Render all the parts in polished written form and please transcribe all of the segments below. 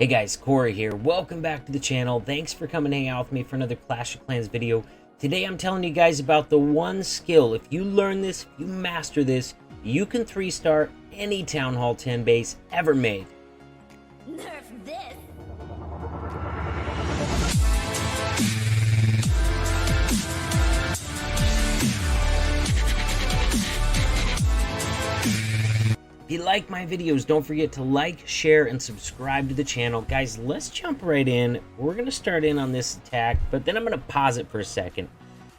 Hey guys, Cory here. Welcome back to the channel. Thanks for coming to hang out with me for another Clash of Clans video. Today I'm telling you guys about the one skill. If you learn this, if you master this, you can 3-star any Town Hall 10 base ever made. Nerf this! If you like my videos, don't forget to like, share, and subscribe to the channel. Guys, let's jump right in. We're going to start in on this attack, but then I'm going to pause it for a second.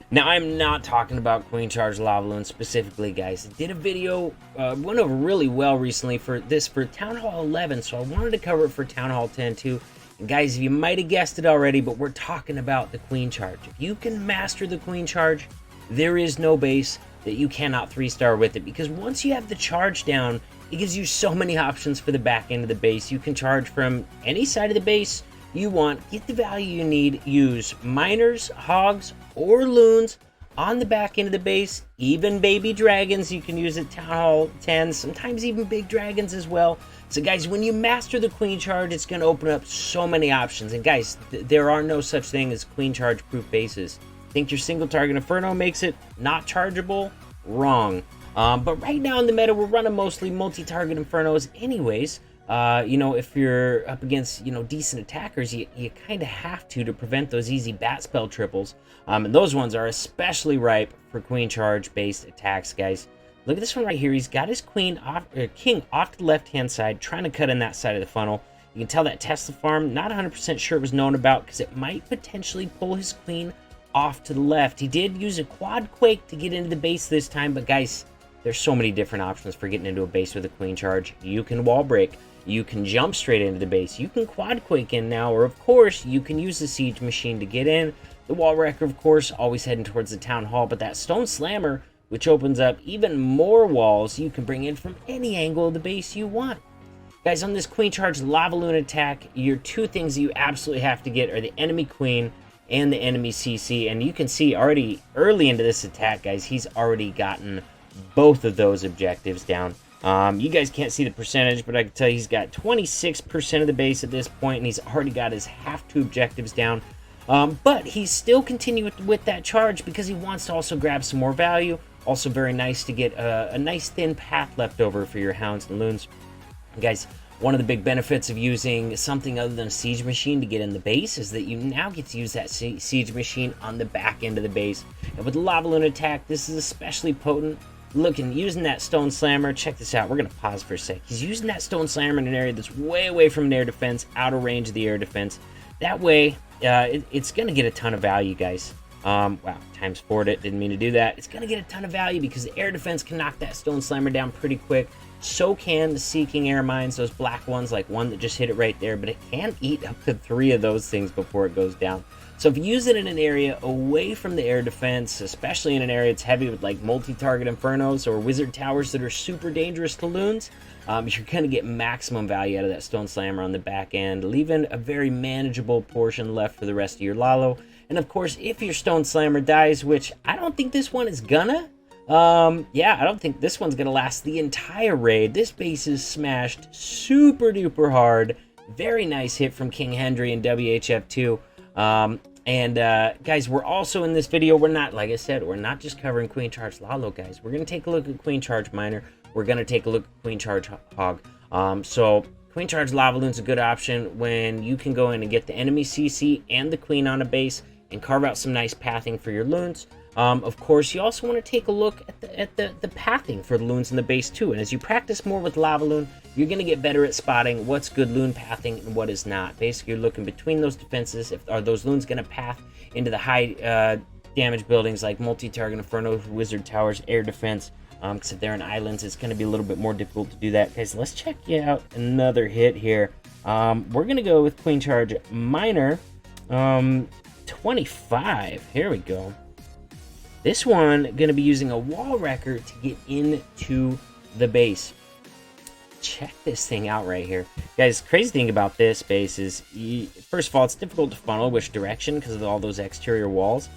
Now, I'm not talking about Queen Charge Lava Loon specifically, guys. I did a video, went over really well recently for Town Hall 11, so I wanted to cover it for Town Hall 10 too. And guys, you might have guessed it already, but we're talking about the Queen Charge. If you can master the Queen Charge, there is no base that you cannot 3-star with it, because once you have the charge down, it gives you so many options for the back end of the base. You can charge from any side of the base you want, get the value you need, use miners, hogs, or loons on the back end of the base, even baby dragons you can use at Town Hall 10, sometimes even big dragons as well. So guys, when you master the Queen Charge, it's going to open up so many options. And guys, there are no such thing as Queen Charge proof bases. Think your single target Inferno makes it not chargeable? Wrong. But right now in the meta, we're running mostly multi-target Infernos anyways. You know, if you're up against, decent attackers, you kind of have to prevent those easy bat spell triples. And those ones are especially ripe for Queen Charge based attacks, guys. Look at this one right here. He's got his king off to the left-hand side, trying to cut in that side of the funnel. You can tell that Tesla farm, not 100% sure it was known about, because it might potentially pull his queen off to the left. He did use a quad quake to get into the base this time, but guys, there's so many different options for getting into a base with a Queen Charge. You can wall break, you can jump straight into the base, you can quad quake in now, or of course, you can use the siege machine to get in. The wall wrecker, of course, always heading towards the town hall, but that stone slammer, which opens up even more walls, you can bring in from any angle of the base you want. Guys, on this Queen Charge Lava Loon attack, your two things that you absolutely have to get are the enemy queen and the enemy CC, and you can see already early into this attack, guys, he's already gotten both of those objectives down. You guys can't see the percentage, but I can tell you he's got 26% of the base at this point, and he's already got his half 2 objectives down. But he's still continuing with that charge because he wants to also grab some more value. Also very nice to get a nice thin path left over for your hounds and loons. Guys, one of the big benefits of using something other than a siege machine to get in the base is that you now get to use that siege machine on the back end of the base. And with the Lava Loon attack, this is especially potent. Using that stone slammer, check this out, we're going to pause for a sec. He's using that stone slammer in an area that's way away from an air defense, out of range of the air defense. That way, it's going to get a ton of value, guys. Wow, times 4'd it, didn't mean to do that. It's going to get a ton of value because the air defense can knock that stone slammer down pretty quick. So can the Seeking Air Mines, those black ones, like one that just hit it right there, but it can eat up to 3 of those things before it goes down. So if you use it in an area away from the air defense, especially in an area that's heavy with like multi-target Infernos or Wizard Towers that are super dangerous to loons, you're going to get maximum value out of that Stone Slammer on the back end, leaving a very manageable portion left for the rest of your Lalo. And of course, if your Stone Slammer dies, which I don't think this one is gonna, yeah, I don't think this one's gonna last the entire raid. This base is smashed super duper hard. Very nice hit from King Hendry and WHF2. Guys, we're also in this video, we're not, like I said, we're not just covering Queen Charge Lalo, guys. We're going to take a look at Queen Charge Miner. We're going to take a look at Queen Charge Hog. So Queen Charge Lava Loon's a good option when you can go in and get the enemy CC and the queen on a base and carve out some nice pathing for your loons. Of course, you also want to take a look at the pathing for the loons in the base too. And as you practice more with Lava Loon, you're going to get better at spotting what's good loon pathing and what is not. Basically, you're looking between those defenses. Are those loons going to path into the high damage buildings like multi-target Inferno, Wizard Towers, air defense? Because if they're in islands, it's going to be a little bit more difficult to do that. Guys, let's check out another hit here. We're going to go with Queen Charge Miner 25. Here we go. This one going to be using a wall wrecker to get into the base. Check this thing out right here. Guys, crazy thing about this base is, first of all, it's difficult to funnel which direction because of all those exterior walls.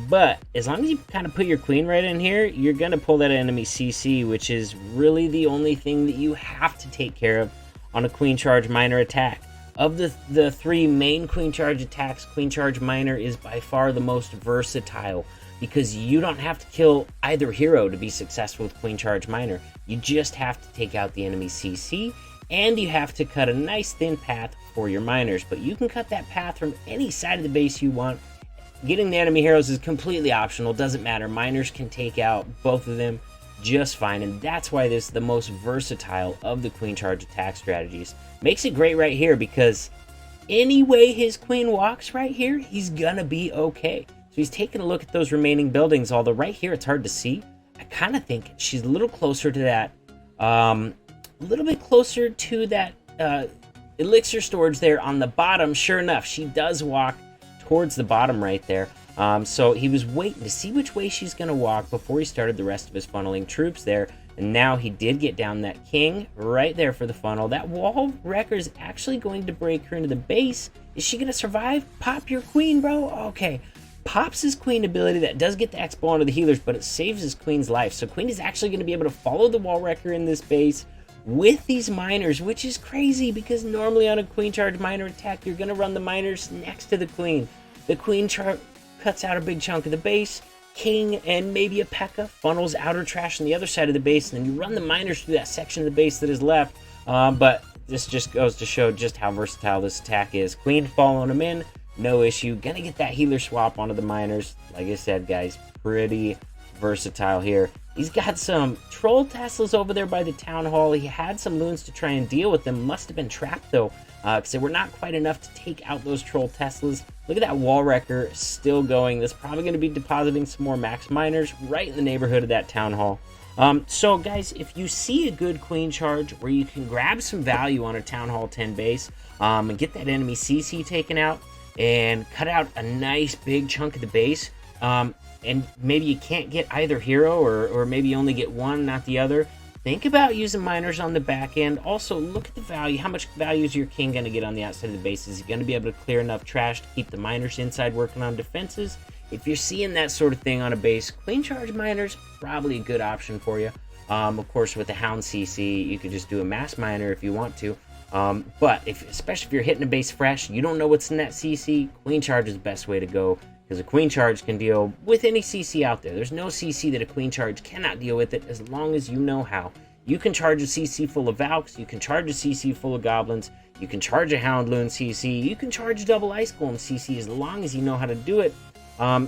But as long as you kind of put your queen right in here, you're going to pull that enemy CC, which is really the only thing that you have to take care of on a Queen Charge Miner attack. Of the three main Queen Charge attacks, Queen Charge Miner is by far the most versatile because you don't have to kill either hero to be successful with Queen Charge Miner. You just have to take out the enemy CC, and you have to cut a nice thin path for your miners. But you can cut that path from any side of the base you want. Getting the enemy heroes is completely optional, doesn't matter. Miners can take out both of them just fine, and that's why this is the most versatile of the Queen Charge attack strategies. Makes it great right here because any way his queen walks right here, he's gonna be okay. So he's taking a look at those remaining buildings, although right here it's hard to see. I kind of think she's a little closer to that, a little bit closer to that elixir storage there on the bottom. Sure enough, she does walk towards the bottom right there. So he was waiting to see which way she's going to walk before he started the rest of his funneling troops there. And now he did get down that king right there for the funnel. That wall wrecker is actually going to break her into the base. Is she going to survive? Pop your queen, bro. Okay. Pops his queen ability. That does get the X-Ball onto the healers, but it saves his queen's life. So queen is actually going to be able to follow the wall wrecker in this base with these miners, which is crazy because normally on a Queen Charge Miner attack, you're going to run the miners next to the queen. The queen cuts out a big chunk of the base. King and maybe a P.E.K.K.A. funnels outer trash on the other side of the base, and then you run the miners through that section of the base that is left. But this just goes to show just how versatile this attack is. Queen following him in, no issue. Gonna get that healer swap onto the miners. Like I said, guys, pretty versatile here. He's got some troll Teslas over there by the town hall. He had some loons to try and deal with them. Must have been trapped though, because they were not quite enough to take out those troll Teslas. Look at that wall wrecker still going. That's probably going to be depositing some more max miners right in the neighborhood of that town hall. So guys, if you see a good queen charge where you can grab some value on a town hall 10 base and get that enemy CC taken out and cut out a nice big chunk of the base, and maybe you can't get either hero or maybe you only get one, not the other, think about using miners on the back end. Also, look at the value. How much value is your king going to get on the outside of the base? Is he going to be able to clear enough trash to keep the miners inside working on defenses? If you're seeing that sort of thing on a base, Queen Charge Miners, probably a good option for you. Of course, with the Hound CC, you could just do a mass miner if you want to. But especially if you're hitting a base fresh, you don't know what's in that CC, Queen Charge is the best way to go. Because a Queen Charge can deal with any CC out there. There's no CC that a Queen Charge cannot deal with it as long as you know how. You can charge a CC full of Valks, you can charge a CC full of Goblins, you can charge a Houndloon CC, you can charge a double Ice Golem CC as long as you know how to do it.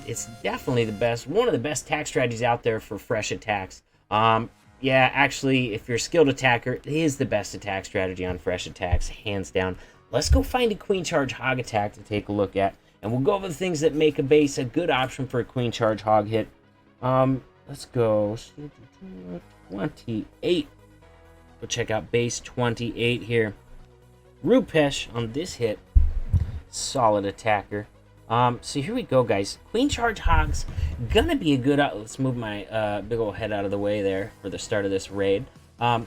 It's definitely the best, one of the best attack strategies out there for fresh attacks. Yeah, actually, if you're a skilled attacker, it is the best attack strategy on fresh attacks, hands down. Let's go find a Queen Charge Hog attack to take a look at. And we'll go over the things that make a base a good option for a Queen Charge Hog hit. Let's go 28. We'll check out base 28 here. Rupesh on this hit. Solid attacker. So here we go, guys. Queen Charge Hogs gonna be a good... let's move my big old head out of the way there for the start of this raid.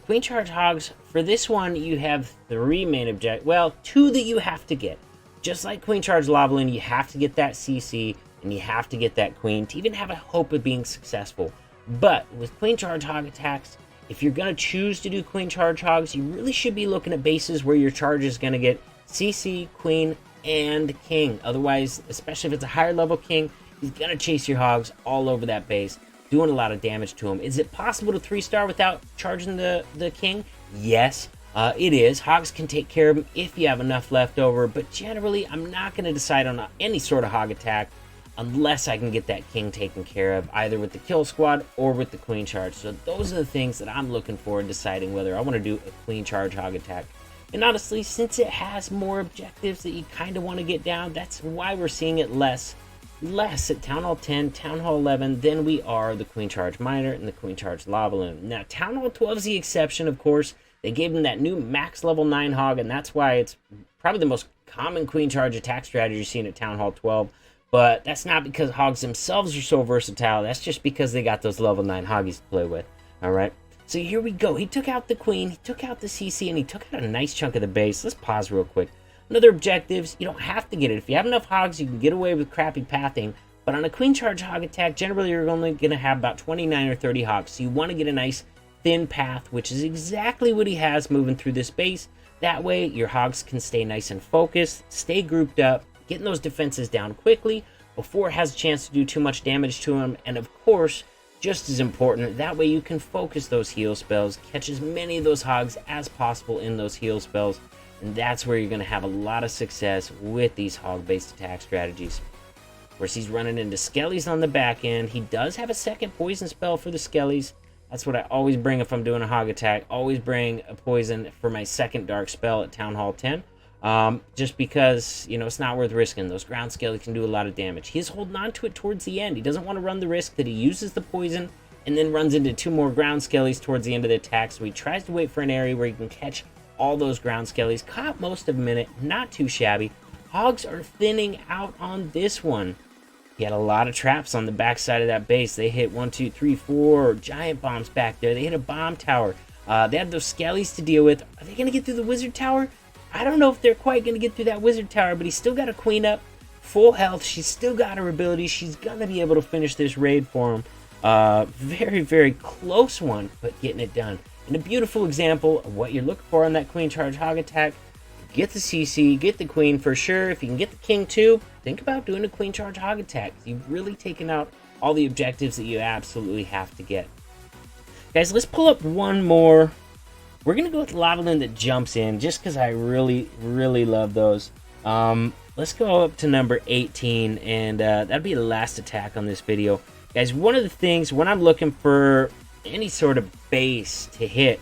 Queen Charge Hogs, for this one, you have 3 main objectives. Well, 2 that you have to get. Just like Queen Charge Lavaline, you have to get that CC, and you have to get that Queen to even have a hope of being successful. But with Queen Charge Hog attacks, if you're going to choose to do Queen Charge Hogs, you really should be looking at bases where your charge is going to get CC, Queen, and King. Otherwise, especially if it's a higher level King, he's going to chase your Hogs all over that base, doing a lot of damage to him. Is it possible to 3-star without charging the King? Yes. It is. Hogs can take care of him if you have enough left over, but generally I'm not going to decide on any sort of hog attack unless I can get that king taken care of, either with the kill squad or with the queen charge. So those are the things that I'm looking for in deciding whether I want to do a queen charge hog attack. And honestly, since it has more objectives that you kind of want to get down, that's why we're seeing it less at Town Hall 10, Town Hall 11 than we are the Queen Charge Miner and the Queen Charge Lavaline. Now, Town Hall 12 is the exception, of course. They gave him that new max level 9 hog, and that's why it's probably the most common Queen Charge attack strategy you've seen at Town Hall 12. But that's not because hogs themselves are so versatile. That's just because they got those level 9 hoggies to play with. Alright? So here we go. He took out the Queen, he took out the CC, and he took out a nice chunk of the base. Let's pause real quick. Another objectives, you don't have to get it. If you have enough hogs, you can get away with crappy pathing. But on a Queen Charge hog attack, generally you're only going to have about 29 or 30 hogs. So you want to get a nice thin path, which is exactly what he has moving through this base. That way, your hogs can stay nice and focused, stay grouped up, getting those defenses down quickly before it has a chance to do too much damage to them. And of course, just as important, that way you can focus those heal spells, catch as many of those hogs as possible in those heal spells, and that's where you're going to have a lot of success with these hog-based attack strategies. Of course, he's running into skellies on the back end. He does have a second poison spell for the skellies. That's what I always bring if I'm doing a hog attack. Always bring a poison for my second dark spell at Town Hall 10. Just because, you know, it's not worth risking. Those ground skellies can do a lot of damage. He's holding on to it towards the end. He doesn't want to run the risk that he uses the poison and then runs into 2 more ground skellies towards the end of the attack. So he tries to wait for an area where he can catch all those ground skellies. Caught most of them in it. Not too shabby. Hogs are thinning out on this one. He had a lot of traps on the backside of that base. They hit 1, 2, 3, 4 giant bombs back there. They hit a bomb tower. They have those skellies to deal with. Are they going to get through the wizard tower? I don't know if they're quite going to get through that wizard tower, but he's still got a queen up. Full health. She's still got her ability. She's going to be able to finish this raid for him. Very, very close one, but getting it done. And a beautiful example of what you're looking for on that queen charge hog attack. Get the CC, get the queen for sure. If you can get the king too, think about doing a queen charge hog attack. You've really taken out all the objectives that you absolutely have to get. Guys, let's pull up one more. We're going to go with Lavalin that jumps in just because I really, really love those. Let's go up to number 18, and that'll be the last attack on this video. Guys, one of the things when I'm looking for any sort of base to hit,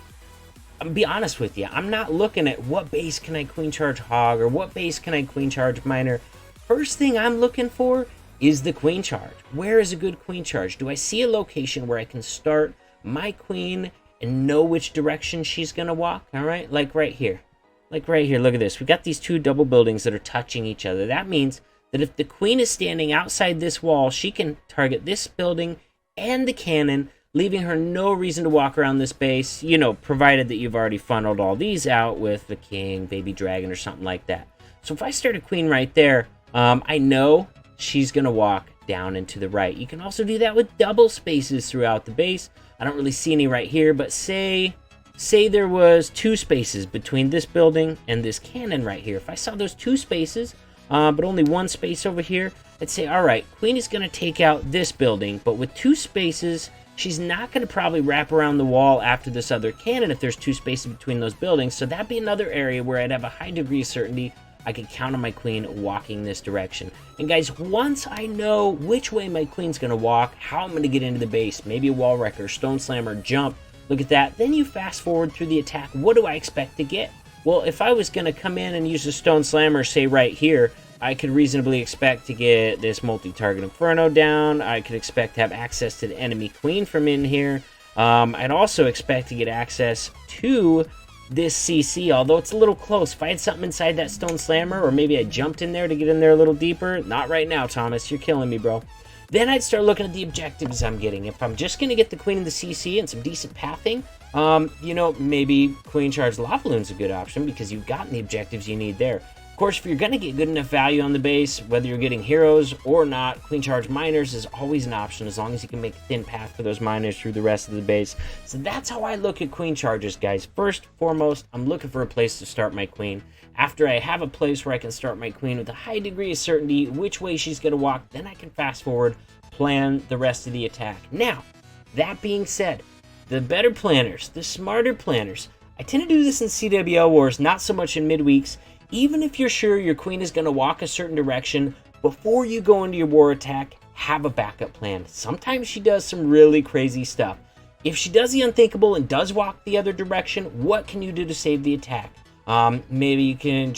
I'll be honest with you, I'm not looking at what base can I queen charge hog or what base can I queen charge miner. First thing I'm looking for is the queen charge. Where is a good queen charge? Do I see a location where I can start my queen and know which direction she's going to walk? All right, like right here. Like right here, look at this. We got these 2 double buildings that are touching each other. That means that if the queen is standing outside this wall, she can target this building and the cannon, leaving her no reason to walk around this base, you know, provided that you've already funneled all these out with the king, baby dragon, or something like that. So if I start a queen right there, I know she's going to walk down and to the right. You can also do that with double spaces throughout the base. I don't really see any right here, but say there was 2 spaces between this building and this cannon right here. If I saw those 2 spaces, but only 1 space over here, I'd say, all right, queen is going to take out this building, but with 2 spaces, she's not going to probably wrap around the wall after this other cannon if there's 2 spaces between those buildings. So that'd be another area where I'd have a high degree of certainty I could count on my queen walking this direction. And guys, once I know which way my queen's going to walk, how I'm going to get into the base, maybe a wall wrecker, stone slammer, jump, look at that. Then you fast forward through the attack. What do I expect to get? Well, if I was going to come in and use a stone slammer, say right here, I could reasonably expect to get this multi-target Inferno down. I could expect to have access to the enemy queen from in here. I'd also expect to get access to this CC, although it's a little close. If I had something inside that stone slammer, or maybe I jumped in there to get in there a little deeper. Not right now, Thomas. You're killing me, bro. Then I'd start looking at the objectives I'm getting. If I'm just going to get the queen and the CC and some decent pathing, you know, maybe queen charge Lavaloon's a good option because you've gotten the objectives you need there. Of course, if you're going to get good enough value on the base, whether you're getting heroes or not, queen charge miners is always an option as long as you can make a thin path for those miners through the rest of the base. So that's how I look at queen charges, guys. First, foremost, I'm looking for a place to start my queen. After I have a place where I can start my queen with a high degree of certainty which way she's going to walk, then I can fast forward, plan the rest of the attack. Now, that being said, the better planners, the smarter planners, I tend to do this in CWL Wars, not so much in midweeks. Even if you're sure your queen is going to walk a certain direction, before you go into your war attack, have a backup plan. Sometimes she does some really crazy stuff. If she does the unthinkable and does walk the other direction, what can you do to save the attack? Maybe you can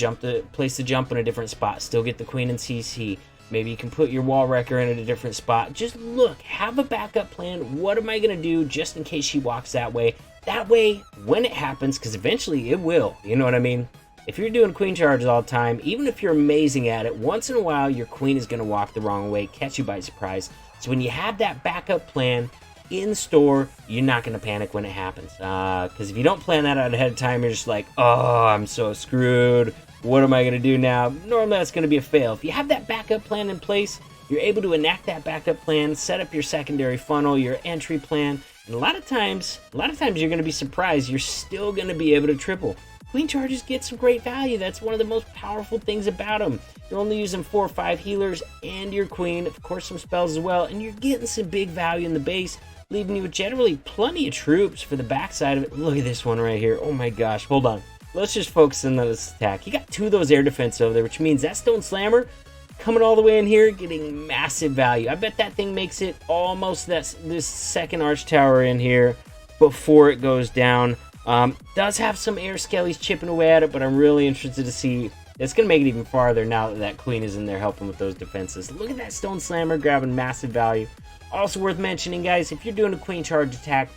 place the jump in a different spot, still get the queen and CC. Maybe you can put your wall wrecker in at a different spot. Just look, have a backup plan. What am I going to do just in case she walks that way? That way, when it happens, because eventually it will, you know what I mean? If you're doing queen charges all the time, even if you're amazing at it, once in a while your queen is going to walk the wrong way, catch you by surprise. So when you have that backup plan in store, you're not going to panic when it happens. Because if you don't plan that out ahead of time, you're just like, oh, I'm so screwed. What am I going to do now? Normally that's going to be a fail. If you have that backup plan in place, you're able to enact that backup plan, set up your secondary funnel, your entry plan, and a lot of times you're going to be surprised you're still going to be able to triple. Queen charges get some great value. That's one of the most powerful things about them. You're only using 4 or 5 healers and your queen, of course some spells as well, and you're getting some big value in the base, leaving you with generally plenty of troops for the backside of it. Look at this one right here. Oh my gosh, hold on. Let's just focus in on this attack. You got 2 of those air defense over there, which means that Stone Slammer coming all the way in here, getting massive value. I bet that thing makes it almost this second arch tower in here before it goes down. Does have some air skellies chipping away at it, but I'm really interested to see. It's going to make it even farther now that that queen is in there helping with those defenses. Look at that Stone Slammer grabbing massive value. Also worth mentioning, guys, if you're doing a queen charge attack,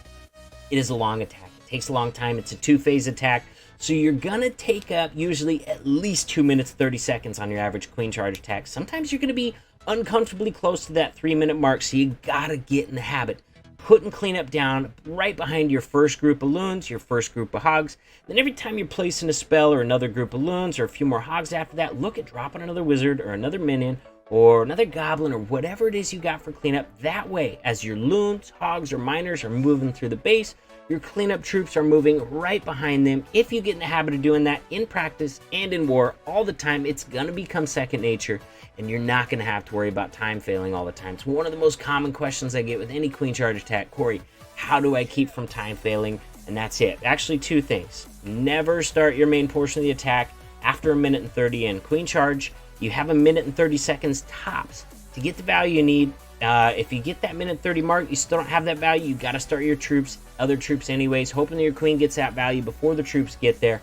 it is a long attack. It takes a long time. It's a 2-phase attack. So you're going to take up usually at least 2 minutes, 30 seconds on your average queen charge attack. Sometimes you're going to be uncomfortably close to that 3-minute mark, so you got to get in the habit. Putting cleanup down right behind your first group of loons, your first group of hogs. Then every time you're placing a spell or another group of loons or a few more hogs after that, look at dropping another wizard or another minion or another goblin or whatever it is you got for cleanup. That way, as your loons, hogs, or miners are moving through the base, your cleanup troops are moving right behind them. If you get in the habit of doing that in practice and in war all the time, it's going to become second nature, and you're not going to have to worry about time failing all the time. It's one of the most common questions I get with any queen charge attack. Cory, how do I keep from time failing? And that's it. Actually, 2 things. Never start your main portion of the attack after 1 minute and 30 in. Queen charge, you have 1 minute and 30 seconds tops to get the value you need. If you get that minute 30 mark, you still don't have that value, you got to start your troops, other troops anyways, hoping that your queen gets that value before the troops get there.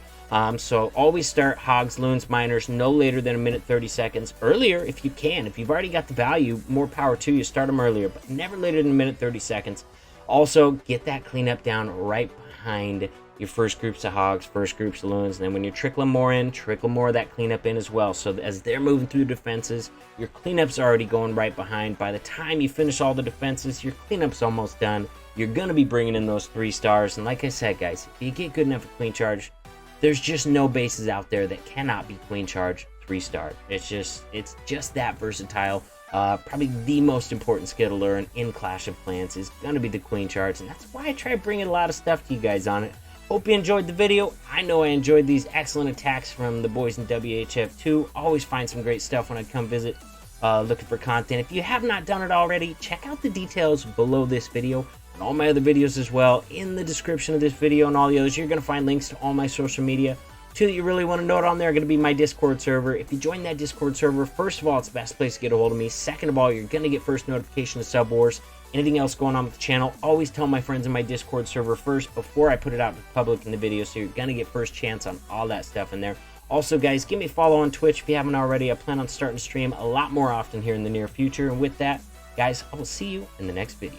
So always start hogs, loons, miners no later than 1 minute 30 seconds. Earlier if you can. If you've already got the value, more power to you, start them earlier, but never later than 1 minute 30 seconds. Also, get that cleanup down right behind your first groups of hogs, first groups of loons, and then when you're trickling more in, trickle more of that cleanup in as well. So as they're moving through defenses, your cleanup's already going right behind. By the time you finish all the defenses, your cleanup's almost done. You're going to be bringing in those 3 stars. And like I said, guys, if you get good enough at queen charge, there's just no bases out there that cannot be queen charge 3-star. It's just that versatile. Probably the most important skill to learn in Clash of Clans is going to be the queen charge. And that's why I try bringing a lot of stuff to you guys on it. Hope you enjoyed the video. I know I enjoyed these excellent attacks from the boys in WHF2. Always find some great stuff when I come visit looking for content. If you have not done it already, check out the details below this video and all my other videos as well. In the description of this video and all the others, you're going to find links to all my social media. 2 that you really want to note on there are going to be my Discord server. If you join that Discord server, first of all, it's the best place to get a hold of me. Second of all, you're going to get first notification of Sub Wars. Anything else going on with the channel, always tell my friends in my Discord server first before I put it out to the public in the video, so you're going to get first chance on all that stuff in there. Also, guys, give me a follow on Twitch if you haven't already. I plan on starting to stream a lot more often here in the near future. And with that, guys, I will see you in the next video.